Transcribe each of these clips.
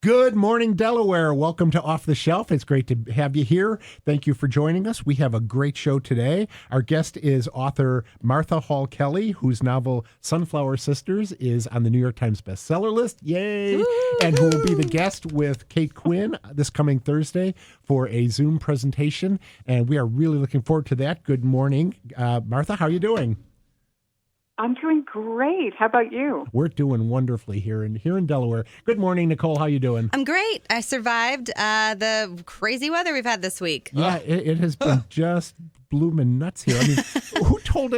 Good morning, Delaware. Welcome to Off the Shelf. It's great to have you here. Thank you for joining us. We have a great show today. Our guest is author Martha Hall Kelly, whose novel Sunflower Sisters is on the New York Times bestseller list. Yay! Woo-hoo! And who will be the guest with Kate Quinn this coming Thursday for a Zoom presentation. And we are really looking forward to that. Good morning. Martha, how are you doing? I'm doing great. How about you? We're doing wonderfully here in Delaware. Good morning, Nicole. How you doing? I'm great. I survived the crazy weather we've had this week. Yeah, it has been just blooming nuts here. I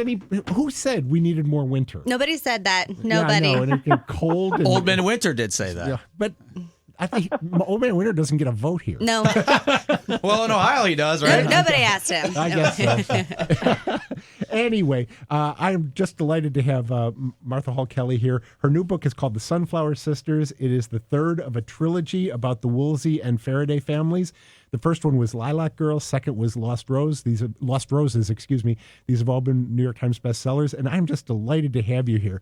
mean, who said we needed more winter? Nobody said that. Nobody. Yeah, I know, and it get cold. And, Old Man Winter did say that. Yeah, but I think Old Man Winter doesn't get a vote here. No. Well, in Ohio he does, right? Nobody asked him. I guess so. Anyway, I'm just delighted to have Martha Hall Kelly here. Her new book is called The Sunflower Sisters. It is the third of a trilogy about the Woolsey and Faraday families. The first one was Lilac Girl. Second was Lost Roses. These have all been New York Times bestsellers, and I'm just delighted to have you here.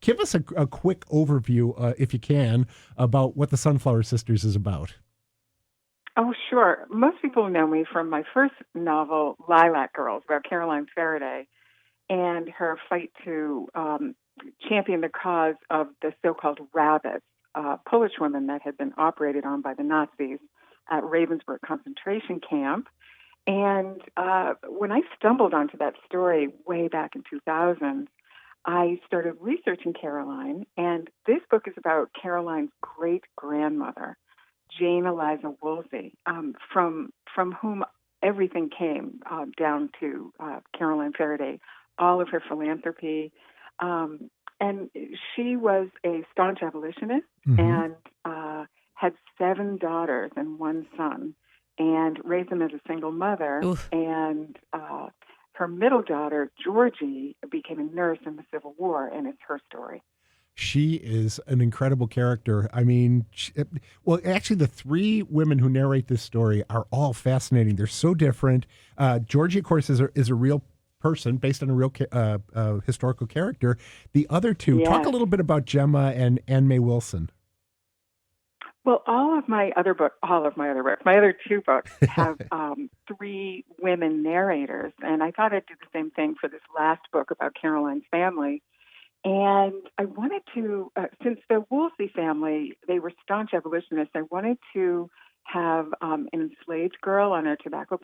Give us a quick overview, if you can, about what The Sunflower Sisters is about. Oh, sure. Most people know me from my first novel, Lilac Girls, about Caroline Faraday and her fight to champion the cause of the so-called rabbits, Polish women that had been operated on by the Nazis at Ravensbrück concentration camp. And when I stumbled onto that story way back in 2000, I started researching Caroline, and this book is about Caroline's great-grandmother, Jane Eliza Woolsey, from whom everything came down to Caroline Faraday, all of her philanthropy. And she was a staunch abolitionist and had 7 daughters and 1 son, and raised them as a single mother. Oof. And her middle daughter, Georgie, became a nurse in the Civil War, and it's her story. She is an incredible character. I mean, actually, the 3 women who narrate this story are all fascinating. They're so different. Georgie, of course, is a real person based on a real historical character. The other 2, yes. Talk a little bit about Gemma and Anne May Wilson. Well, my other 2 books have 3 women narrators, and I thought I'd do the same thing for this last book about Caroline's family. And I wanted to, since the Woolsey family, they were staunch abolitionists, I wanted to have an enslaved girl on a tobacco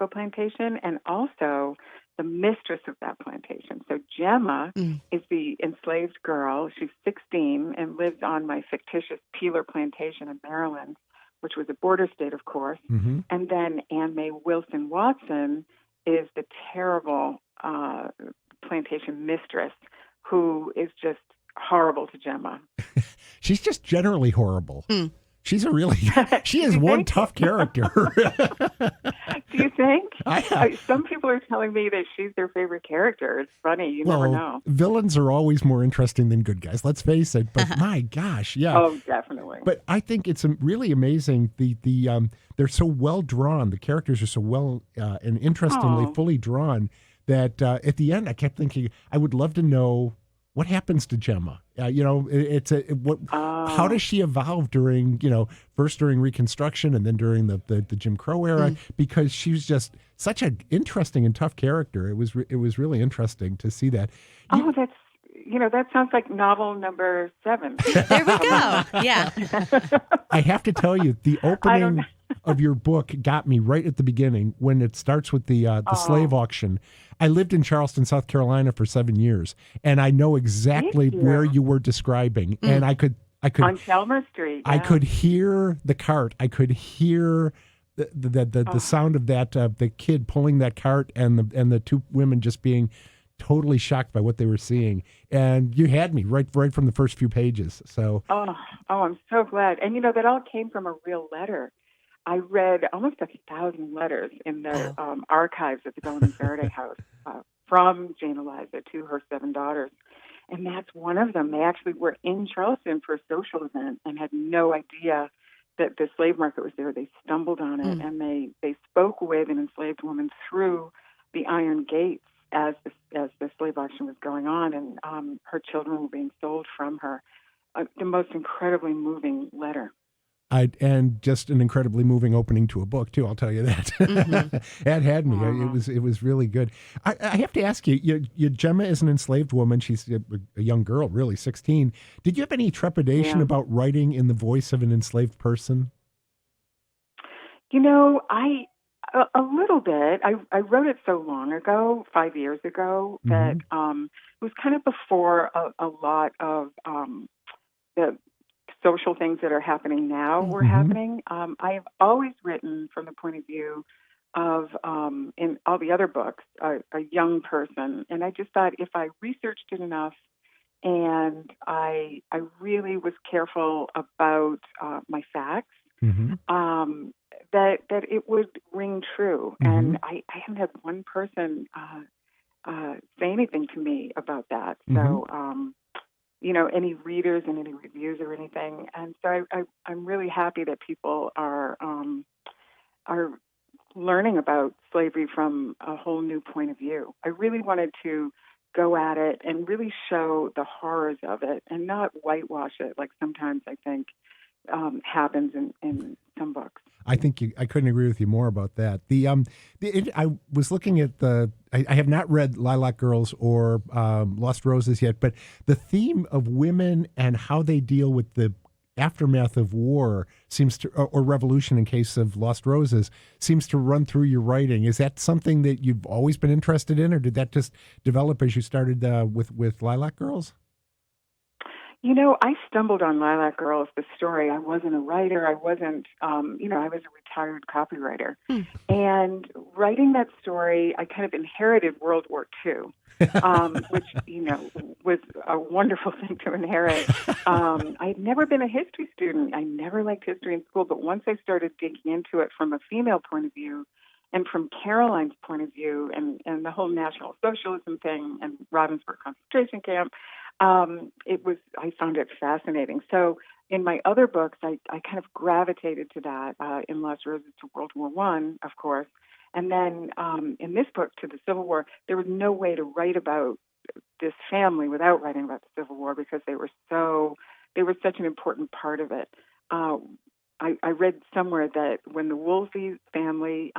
plantation, and also the mistress of that plantation. So Gemma is the enslaved girl. She's 16 and lives on my fictitious Peeler plantation in Maryland, which was a border state, of course. Mm-hmm. And then Anne May Wilson Watson is the terrible plantation mistress who is just horrible to Gemma. She's just generally horrible. She's she is one tough character. Do you think? Some people are telling me that she's their favorite character. It's funny. You never know. Villains are always more interesting than good guys. Let's face it. But my gosh, yeah. Oh, definitely. But I think it's really amazing. They're so well drawn. The characters are so well and interestingly fully drawn that at the end I kept thinking I would love to know what happens to Gemma. How does she evolve during, first during Reconstruction and then during the Jim Crow era? Because she was just such an interesting and tough character. It was really interesting to see that. That sounds like novel number 7. There we go. Yeah. I have to tell you, the opening of your book got me right at the beginning when it starts with the slave auction. I lived in Charleston, South Carolina for 7 years, and I know exactly where you were describing. And I could on Chelmer Street. Yeah. I could hear the cart. I could hear the sound of that the kid pulling that cart and the 2 women just being totally shocked by what they were seeing. And you had me right from the first few pages. So I'm so glad. And that all came from a real letter. I read almost 1,000 letters in the archives at the Bellamy Faraday House from Jane Eliza to her 7 daughters. And that's one of them. They actually were in Charleston for a social event and had no idea that the slave market was there. They stumbled on it, and they spoke with an enslaved woman through the iron gates as the slave auction was going on, and her children were being sold from her. the most incredibly moving letter. And just an incredibly moving opening to a book too. I'll tell you that. Mm-hmm. That had me. It was really good. I have to ask you, Gemma is an enslaved woman. She's a young girl, really 16. Did you have any trepidation about writing in the voice of an enslaved person? You know, a little bit. I wrote it so long ago, 5 years ago, that it was kind of before a lot of the social things that are happening now were happening. I have always written from the point of view of, in all the other books, a young person. And I just thought if I researched it enough and I really was careful about my facts, that it would ring true. And I haven't had one person say anything to me about that. So, any readers and any reviews or anything. And so I'm really happy that people are learning about slavery from a whole new point of view. I really wanted to go at it and really show the horrors of it and not whitewash it like sometimes I think happens in some books. I think I couldn't agree with you more about that. I was looking at I have not read Lilac Girls or Lost Roses yet, but the theme of women and how they deal with the aftermath of war seems to, or revolution in case of Lost Roses, seems to run through your writing. Is that something that you've always been interested in, or did that just develop as you started with Lilac Girls? You know, I stumbled on Lilac Girls, the story. I wasn't a writer. I wasn't, I was a retired copywriter. And writing that story, I kind of inherited World War II, which, was a wonderful thing to inherit. I'd never been a history student. I never liked history in school. But once I started digging into it from a female point of view and from Caroline's point of view and the whole National Socialism thing and Ravensbrück concentration camp, I found it fascinating. So in my other books, I kind of gravitated to that, in Lost Roses to World War I, of course. And then in this book, to the Civil War, there was no way to write about this family without writing about the Civil War because they were such an important part of it. I read somewhere that when the Woolsey family,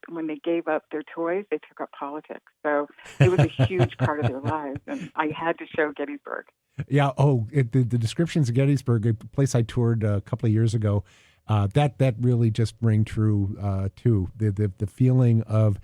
when they gave up their toys, they took up politics. So it was a huge part of their lives, and I had to show Gettysburg. Yeah. The descriptions of Gettysburg, a place I toured a couple of years ago, that really just rang true too. The feeling of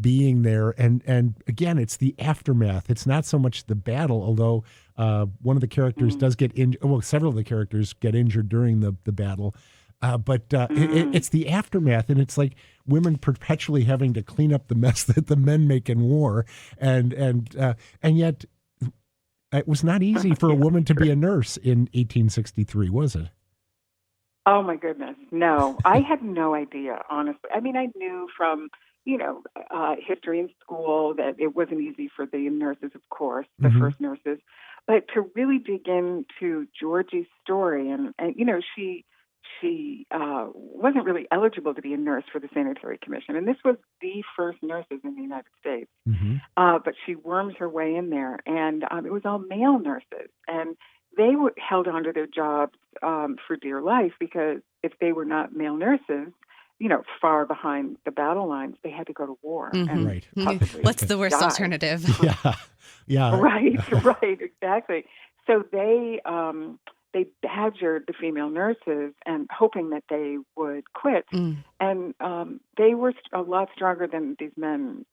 being there, and again, it's the aftermath. It's not so much the battle, although one of the characters does get injured. Well, several of the characters get injured during the battle. But it's the aftermath, and it's like women perpetually having to clean up the mess that the men make in war, and yet it was not easy for a woman to be a nurse in 1863, was it? Oh my goodness, no! I had no idea, honestly. I mean, I knew from history in school that it wasn't easy for the nurses, of course, the first nurses, but to really dig into Georgie's story, and she wasn't really eligible to be a nurse for the Sanitary Commission. And this was the first nurses in the United States. But she worms her way in there. And it was all male nurses. And they were held onto their jobs for dear life because if they were not male nurses, far behind the battle lines, they had to go to war. And right. What's the worst alternative? Yeah. Right, exactly. So they badgered the female nurses and hoping that they would quit. And they were a lot stronger than these men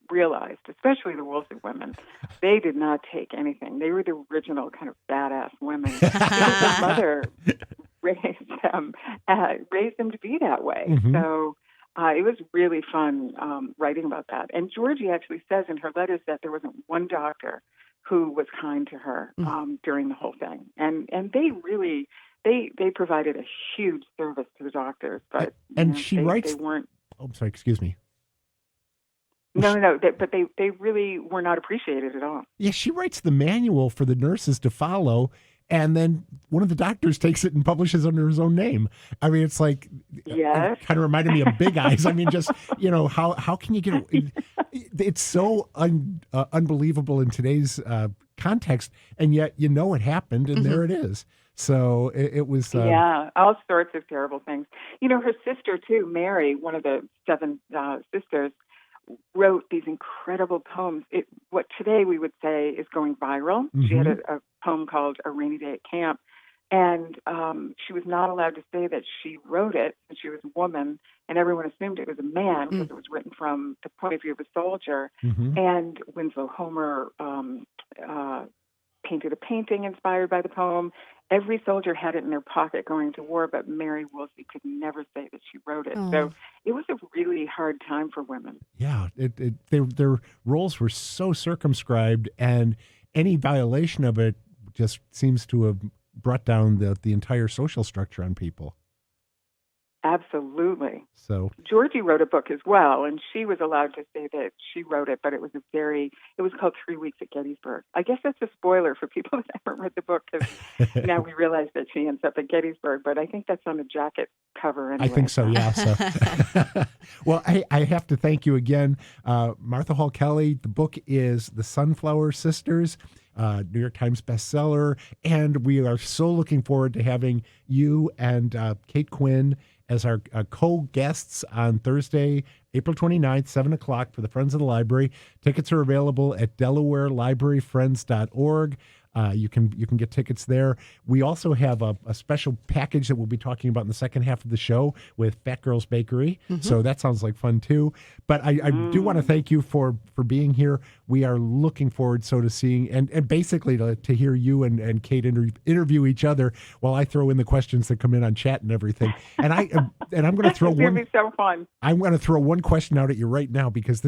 realized, especially the Woolsey women. They did not take anything. They were the original kind of badass women. Their mother raised them to be that way. So it was really fun writing about that. And Georgie actually says in her letters that there wasn't one doctor who was kind to her during the whole thing. And they really, they provided a huge service to the doctors. But she writes... They weren't... Oh, sorry, excuse me. No. But they really were not appreciated at all. Yeah, she writes the manual for the nurses to follow, and then one of the doctors takes it and publishes under his own name. I mean, it's like, Yes. it kind of reminded me of Big Eyes. I mean, just, how can you get, it's so unbelievable in today's context, and yet it happened, and there it is. So it was... yeah, all sorts of terrible things. Her sister, too, Mary, one of the 7 sisters, wrote these incredible poems. What today we would say is going viral. Mm-hmm. She had a poem called A Rainy Day at Camp, and she was not allowed to say that she wrote it, and she was a woman, and everyone assumed it was a man because it was written from the point of view of a soldier. Mm-hmm. And Winslow Homer painted a painting inspired by the poem. Every soldier had it in their pocket going to war, but Mary Woolsey could never say that she wrote it. Oh. So it was a really hard time for women. Yeah, their roles were so circumscribed, and any violation of it just seems to have brought down the entire social structure on people. Absolutely. So Georgie wrote a book as well, and she was allowed to say that she wrote it, but it was called 3 Weeks at Gettysburg. I guess that's a spoiler for people that haven't read the book, because now we realize that she ends up at Gettysburg, but I think that's on the jacket cover anyway. I think so, yeah. So. Well, I have to thank you again, Martha Hall Kelly. The book is The Sunflower Sisters, New York Times bestseller, and we are so looking forward to having you and Kate Quinn as our co-guests on Thursday, April 29th, 7 o'clock for the Friends of the Library. Tickets are available at DelawareLibraryFriends.org. You can get tickets there. We also have a special package that we'll be talking about in the second half of the show with Fat Girls Bakery. Mm-hmm. So that sounds like fun too. But I do want to thank you for being here. We are looking forward to seeing and basically to hear you and Kate interview each other while I throw in the questions that come in on chat and everything. And I'm going to throw it's one. It's going to be so fun. I'm going to throw one question out at you right now, because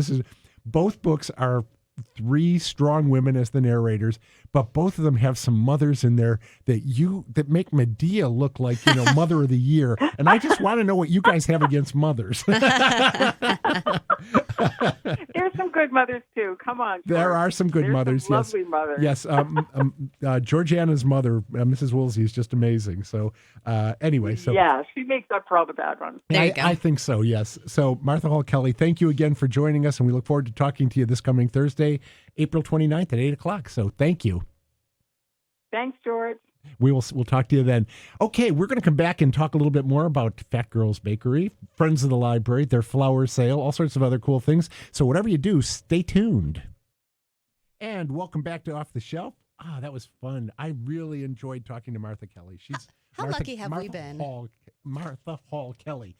both books are 3 strong women as the narrators, but both of them have some mothers in there that make Medea look like, Mother of the Year. And I just want to know what you guys have against mothers. There's some good mothers too. Come on, George. There are some good mothers. Some yes, lovely mothers. yes. Georgiana's mother, Mrs. Woolsey, is just amazing. So anyway, yeah, she makes up for all the bad ones. There you go. I think so. Yes. So Martha Hall Kelly, thank you again for joining us, and we look forward to talking to you this coming Thursday, April 29th at 8 o'clock. So thank you. Thanks, George. We'll talk to you then. Okay, we're going to come back and talk a little bit more about Fat Girls Bakery, Friends of the Library, their flower sale, all sorts of other cool things. So whatever you do, stay tuned. And welcome back to Off the Shelf. That was fun. I really enjoyed talking to Martha Kelly. How lucky have we been? Martha Hall Kelly.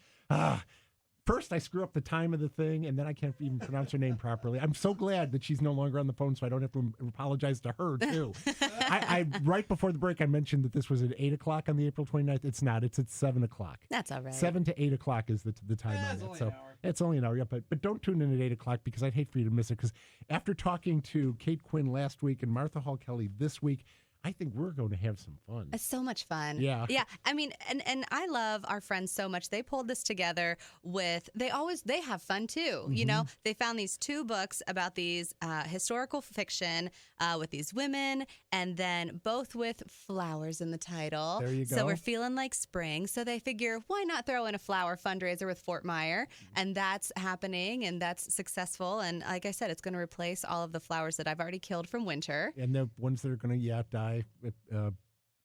First, I screw up the time of the thing, and then I can't even pronounce her name properly. I'm so glad that she's no longer on the phone, so I don't have to apologize to her, too. I right before the break, I mentioned that this was at 8 o'clock on the April 29th. It's not. It's at 7 o'clock. That's all right. 7 to 8 o'clock is the time on it. So it's only an hour, yeah. But don't tune in at 8 o'clock, because I'd hate for you to miss it. Because after talking to Kate Quinn last week and Martha Hall Kelly this week, I think we're going to have some fun. It's so much fun. Yeah. Yeah. I mean, and I love our friends so much. They pulled this together they have fun too. Mm-hmm. They found these 2 books about these historical fiction with these women, and then both with flowers in the title. There you go. So we're feeling like spring. So they figure, why not throw in a flower fundraiser with Fort Myer? And that's happening, and that's successful. And like I said, it's going to replace all of the flowers that I've already killed from winter. And the ones that are going to die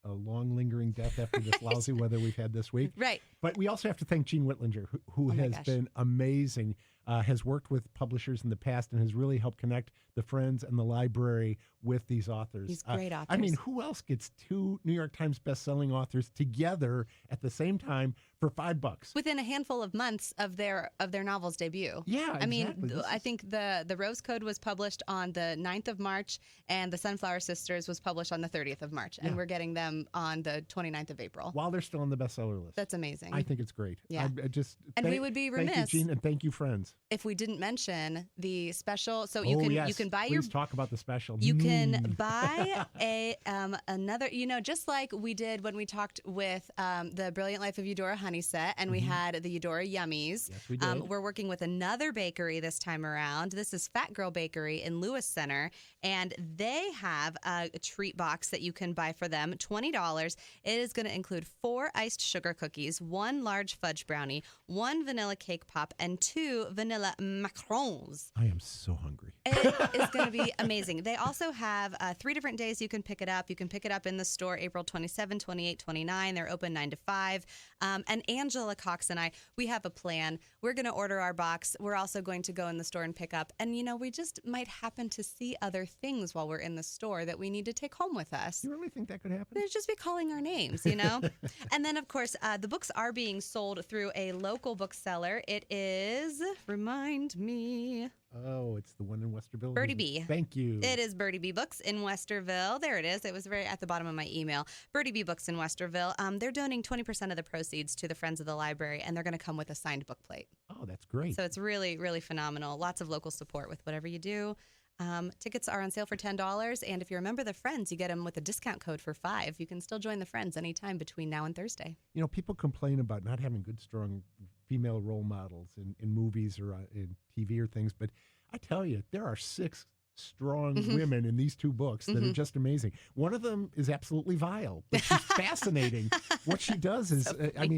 a long lingering death after this lousy weather we've had this week. Right. But we also have to thank Gene Whitlinger, who has been amazing, has worked with publishers in the past and has really helped connect the Friends and the library with these authors. These great authors. I mean, who else gets 2 New York Times bestselling authors together at the same time for $5? Within a handful of months of their novel's debut. Yeah, exactly. I mean, I think the Rose Code was published on the 9th of March, and the Sunflower Sisters was published on the 30th of March, and we're getting them on the 29th of April. While they're still on the bestseller list. That's amazing. I think it's great. Yeah. I just and we would be remiss. Thank you, Gene, and thank you, Friends. if we didn't mention the special, so you can buy Please talk about the special. You can buy another, just like we did when we talked with the Brilliant Life of Eudora Honey Set, and we had the Eudora Yummies. Yes, we did. We're working with another bakery this time around. This is Fat Girl Bakery in Lewis Center, and they have a treat box that you can buy for them, $20. It is going to include 4 iced sugar cookies, 1 large fudge brownie, 1 vanilla cake pop, and 2 vanilla macarons. I am so hungry. It is going to be amazing. They also have 3 different days you can pick it up. You can pick it up in the store April 27, 28, 29. They're open 9 to 5. And Angela Cox and I, we have a plan. We're going to order our box. We're also going to go in the store and pick up. And, we just might happen to see other things while we're in the store that we need to take home with us. You really think that could happen? They'd just be calling our names, And then, of course, the books are being sold through a local bookseller. It is, remind me. Oh, it's the one in Westerville. Birdie Bee. Thank you. It is Birdie Bee Books in Westerville. There it is. It was right at the bottom of my email. Birdie Bee Books in Westerville. They're donating 20% of the proceeds to the Friends of the Library, and they're going to come with a signed book plate. Oh, that's great. So it's really, really phenomenal. Lots of local support with whatever you do. Tickets are on sale for $10, and if you're a member of the Friends, you get them with a discount code for $5. You can still join the Friends anytime between now and Thursday. People complain about not having good, strong female role models in movies or in TV or things, but I tell you, there are 6 strong women in these 2 books that are just amazing. One of them is absolutely vile, but she's fascinating. What she does is,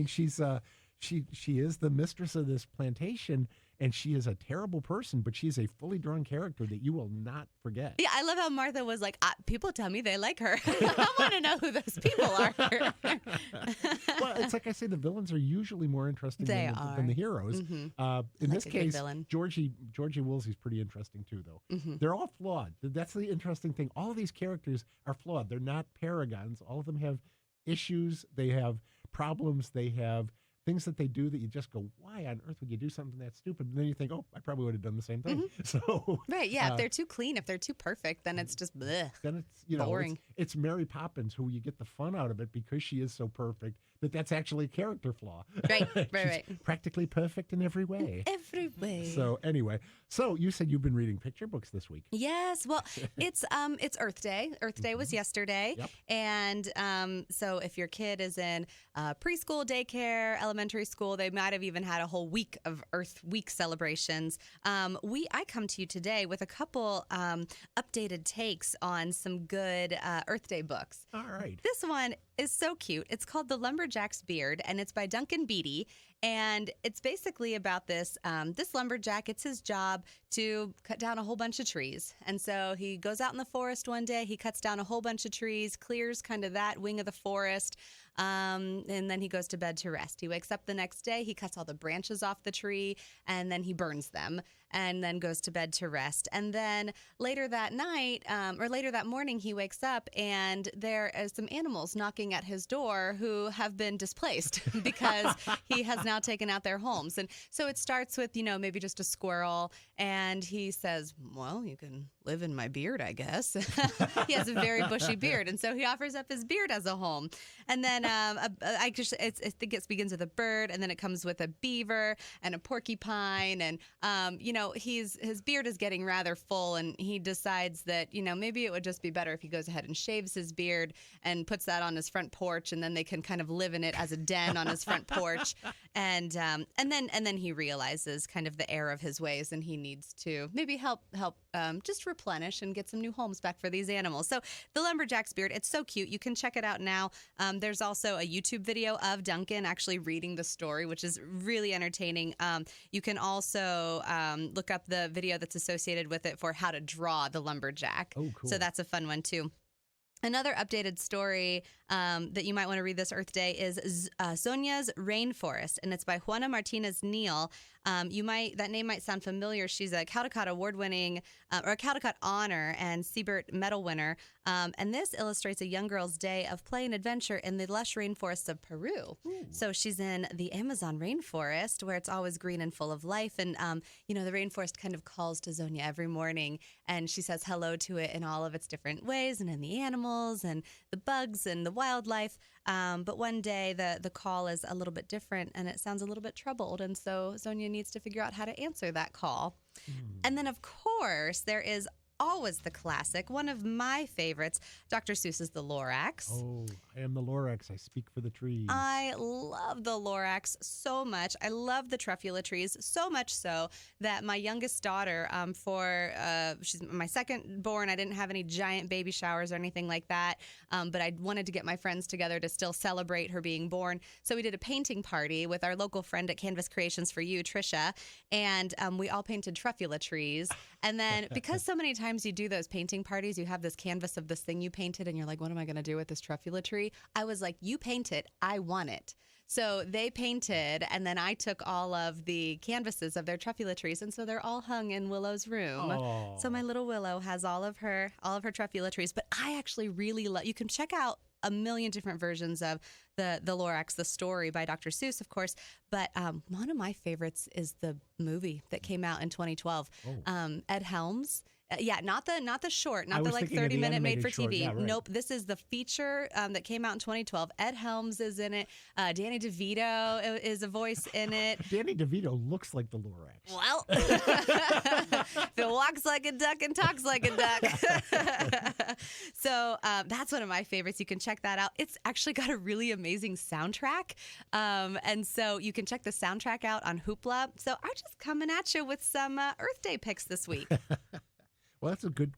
she's she is the mistress of this plantation, and she is a terrible person, but she's a fully drawn character that you will not forget. Yeah, I love how Martha was like, people tell me they like her. I want to know who those people are. Well, it's like I say, the villains are usually more interesting than the heroes. In this case, Georgie Woolsey's pretty interesting too, though. They're all flawed. That's the interesting thing. All of these characters are flawed. They're not paragons. All of them have issues. They have problems. They have things that they do that you just go, why on earth would you do something that stupid? And then you think, oh, I probably would have done the same thing. So right, yeah. If they're too clean, if they're too perfect, then it's just bleh. Then it's boring. It's Mary Poppins, who you get the fun out of it because she is so perfect that's actually a character flaw. Right, She's right. practically perfect in every way. Every way. So anyway, you said you've been reading picture books this week. Yes. Well, it's Earth Day. Earth Day was yesterday. Yep. And so if your kid is in preschool, daycare, elementary school, they might have even had a whole week of Earth Week celebrations. I come to you today with a couple updated takes on some good Earth Day books. All right. This one is so cute. It's called The Lumberjack's Beard, and it's by Duncan Beedie. And it's basically about this lumberjack. It's his job to cut down a whole bunch of trees. And so he goes out in the forest one day, he cuts down a whole bunch of trees, clears kind of that wing of the forest, and then he goes to bed to rest. He wakes up the next day, he cuts all the branches off the tree, and then he burns them, and then goes to bed to rest. And then later that night, or later that morning, he wakes up, and there are some animals knocking at his door who have been displaced because he has now taken out their homes. And so it starts with, maybe just a squirrel, and he says, well, you can live in my beard, I guess. He has a very bushy beard, and so he offers up his beard as a home. And then I think it begins with a bird, and then it comes with a beaver and a porcupine, and his beard is getting rather full, and he decides that maybe it would just be better if he goes ahead and shaves his beard and puts that on his front porch, and then they can kind of live in it as a den on his front porch. And then he realizes kind of the error of his ways, and he needs to maybe help just replenish and get some new homes back for these animals. So The Lumberjack's Beard, it's so cute. You can check it out now. There's also a YouTube video of Duncan actually reading the story, which is really entertaining. You can also look up the video that's associated with it for how to draw the lumberjack. Oh, cool. So that's a fun one too. Another updated story that you might want to read this Earth Day is Zonia's Rainforest, and it's by Juana Martinez Neal. That name might sound familiar. She's a Caldecott award-winning or a Caldecott honor and Siebert medal winner. And this illustrates a young girl's day of play and adventure in the lush rainforests of Peru. Ooh. So she's in the Amazon rainforest where it's always green and full of life. And, the rainforest kind of calls to Zonia every morning, and she says hello to it in all of its different ways, and in the animals and the bugs and the wildlife. But one day the call is a little bit different, and it sounds a little bit troubled. And so Zonia needs to figure out how to answer that call. And then, of course, there is always the classic, one of my favorites, Dr. Seuss's The Lorax. Oh, I am the Lorax. I speak for the trees. I love the Lorax so much. I love the truffula trees so much so that my youngest daughter, she's my second born, I didn't have any giant baby showers or anything like that, but I wanted to get my friends together to still celebrate her being born. So we did a painting party with our local friend at Canvas Creations for You, Trisha, and we all painted truffula trees. And then because so many times you do those painting parties, you have this canvas of this thing you painted, and you're like, what am I going to do with this truffula tree? I was like, you paint it, I want it. So they painted, and then I took all of the canvases of their truffula trees, and so they're all hung in Willow's room. Oh. So my little Willow has all of her truffula trees. But I actually really love. You can check out a million different versions of the Lorax, the story by Dr. Seuss, of course. But one of my favorites is the movie that came out in 2012. Ed Helms. Not the short, not the like 30-minute made for TV. Yeah, right. Nope, this is the feature that came out in 2012. Ed Helms is in it. Danny DeVito is a voice in it. Danny DeVito looks like the Lorax. Well, if it walks like a duck and talks like a duck. So that's one of my favorites. You can check that out. It's actually got a really amazing soundtrack. And so you can check the soundtrack out on Hoopla. So I'm just coming at you with some Earth Day picks this week. Well, that's a good,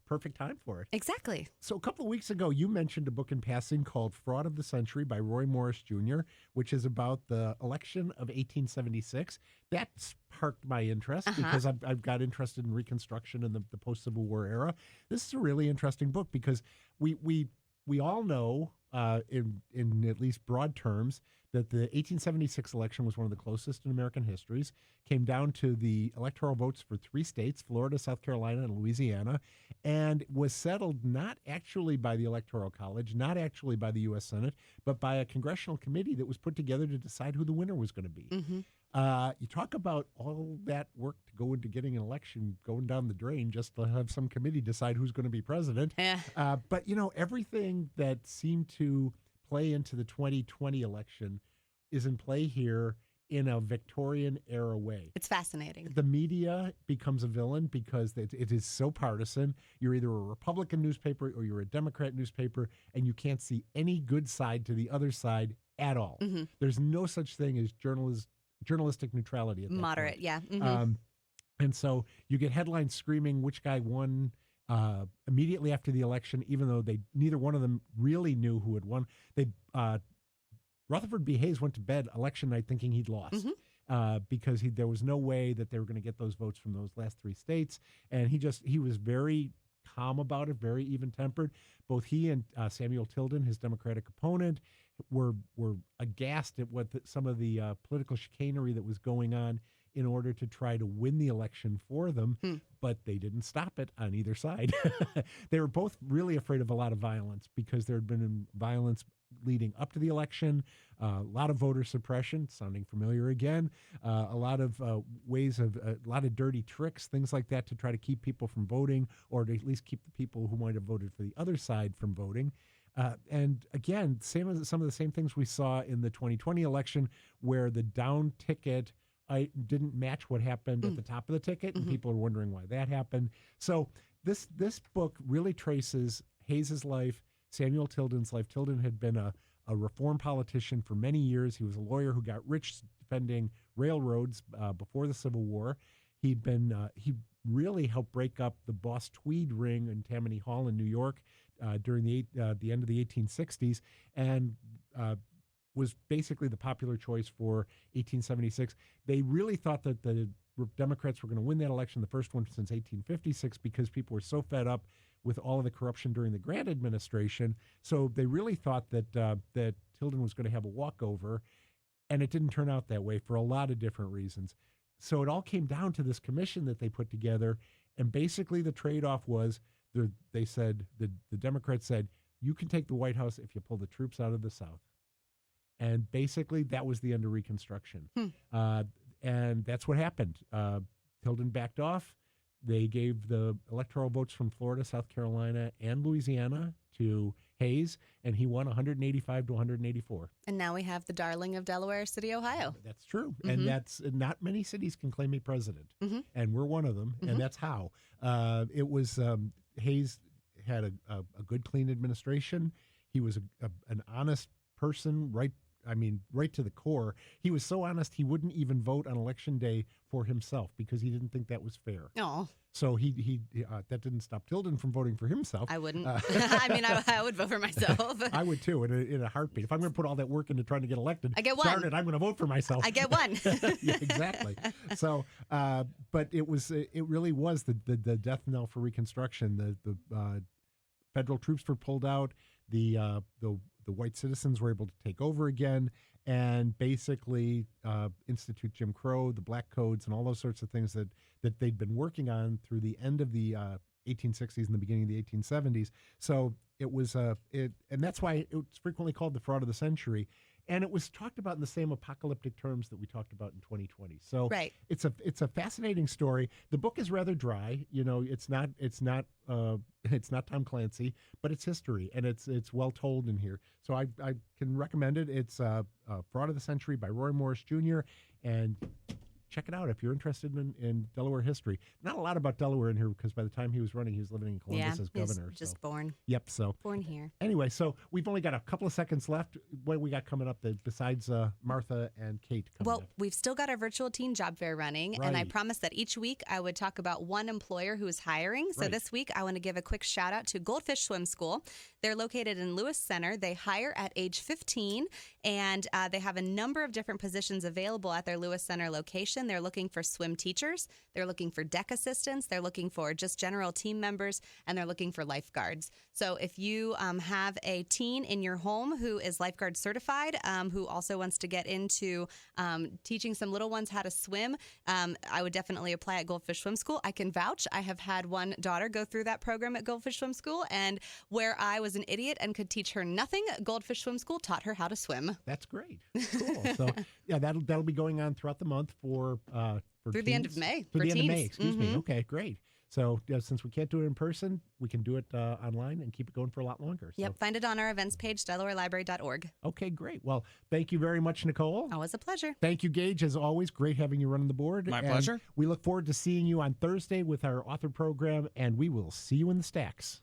perfect time for it. Exactly. So a couple of weeks ago, you mentioned a book in passing called Fraud of the Century by Roy Morris Jr., which is about the election of 1876. That sparked my interest because I've got interested in Reconstruction and the post-Civil War era. This is a really interesting book because we all know, in at least broad terms, that the 1876 election was one of the closest in American histories, came down to the electoral votes for 3 states, Florida, South Carolina, and Louisiana, and was settled not actually by the Electoral College, not actually by the U.S. Senate, but by a congressional committee that was put together to decide who the winner was going to be. You talk about all that work to go into getting an election going down the drain just to have some committee decide who's going to be president. Yeah. But, everything that seemed to play into the 2020 election is in play here in a Victorian era way. It's fascinating. The media becomes a villain because it is so partisan. You're either a Republican newspaper or you're a Democrat newspaper, and you can't see any good side to the other side at all. There's no such thing as journalistic neutrality at that Moderate, point. yeah. And so you get headlines screaming which guy won immediately after the election, even though neither one of them really knew who had won. Rutherford B. Hayes went to bed election night thinking he'd lost because there was no way that they were going to get those votes from those last 3 states. And he was very calm about it, very even-tempered. Both he and Samuel Tilden, his Democratic opponent, were aghast at what some of the political chicanery that was going on in order to try to win the election for them, but they didn't stop it on either side. They were both really afraid of a lot of violence because there had been violence leading up to the election, a lot of voter suppression, sounding familiar again, a lot of ways of, a lot of dirty tricks, things like that to try to keep people from voting or to at least keep the people who might have voted for the other side from voting. And again, some of the same things we saw in the 2020 election where the down ticket didn't match what happened at the top of the ticket, and people are wondering why that happened. So this book really traces Hayes's life, Samuel Tilden's life. Tilden had been a reform politician for many years. He was a lawyer who got rich defending railroads before the Civil War. He really helped break up the Boss Tweed ring in Tammany Hall in New York during the end of the 1860s, and was basically the popular choice for 1876. They really thought that the Democrats were going to win that election, the first one since 1856, because people were so fed up with all of the corruption during the Grant administration. So they really thought that Tilden was going to have a walkover, and it didn't turn out that way for a lot of different reasons. So it all came down to this commission that they put together, and basically the trade-off was they said the Democrats said you can take the White House if you pull the troops out of the South, and basically that was the end of Reconstruction, and that's what happened. Tilden backed off. They gave the electoral votes from Florida, South Carolina, and Louisiana to Hayes, and he won 185 to 184. And now we have the darling of Delaware City, Ohio. That's true. And that's not many cities can claim a president. And we're one of them. And that's how. It was Hayes had a good, clean administration. He was an honest person, right to the core. He was so honest he wouldn't even vote on election day for himself because he didn't think that was fair. Oh. So he that didn't stop Tilden from voting for himself. I wouldn't. I would vote for myself. I would too, in a heartbeat. If I'm going to put all that work into trying to get elected, I get one. darn it, I'm going to vote for myself. I get one. Yeah, exactly. So, but it really was the death knell for Reconstruction. The federal troops were pulled out. The white citizens were able to take over again and basically institute Jim Crow, the black codes, and all those sorts of things that they'd been working on through the end of the 1860s and the beginning of the 1870s. So it was and that's why it's frequently called the fraud of the century. And it was talked about in the same apocalyptic terms that we talked about in 2020. So right. It's a fascinating story. The book is rather dry. It's not Tom Clancy, but it's history, and it's well told in here. So I can recommend it. It's Fraud of the Century by Roy Morris Jr. and check it out if you're interested in Delaware history. Not a lot about Delaware in here because by the time he was running, he was living in Columbus as governor. Just born. Yep. So born here. Anyway, so we've only got a couple of seconds left. What we got coming up besides Martha and Kate coming up? We've still got our virtual teen job fair running, Right. and I promised that each week I would talk about one employer who is hiring. So Right. this week I want to give a quick shout out to Goldfish Swim School. They're located in Lewis Center. They hire at age 15, and they have a number of different positions available at their Lewis Center location. They're looking for swim teachers. They're looking for deck assistants. They're looking for just general team members, and they're looking for lifeguards. So if you have a teen in your home who is lifeguard certified, who also wants to get into teaching some little ones how to swim, I would definitely apply at Goldfish Swim School. I can vouch. I have had one daughter go through that program at Goldfish Swim School, and where I was an idiot and could teach her nothing, Goldfish Swim School taught her how to swim. That's great. Cool. So yeah, that'll be going on throughout the month for through the end of May. Through the end of May, teens. excuse me. Okay, great. So since we can't do it in person, we can do it online and keep it going for a lot longer. So. Yep, find it on our events page, DelawareLibrary.org. Okay, great. Well, thank you very much, Nicole. Always a pleasure. Thank you, Gage. As always, great having you running the board. My And pleasure. We look forward to seeing you on Thursday with our author program, and we will see you in the stacks.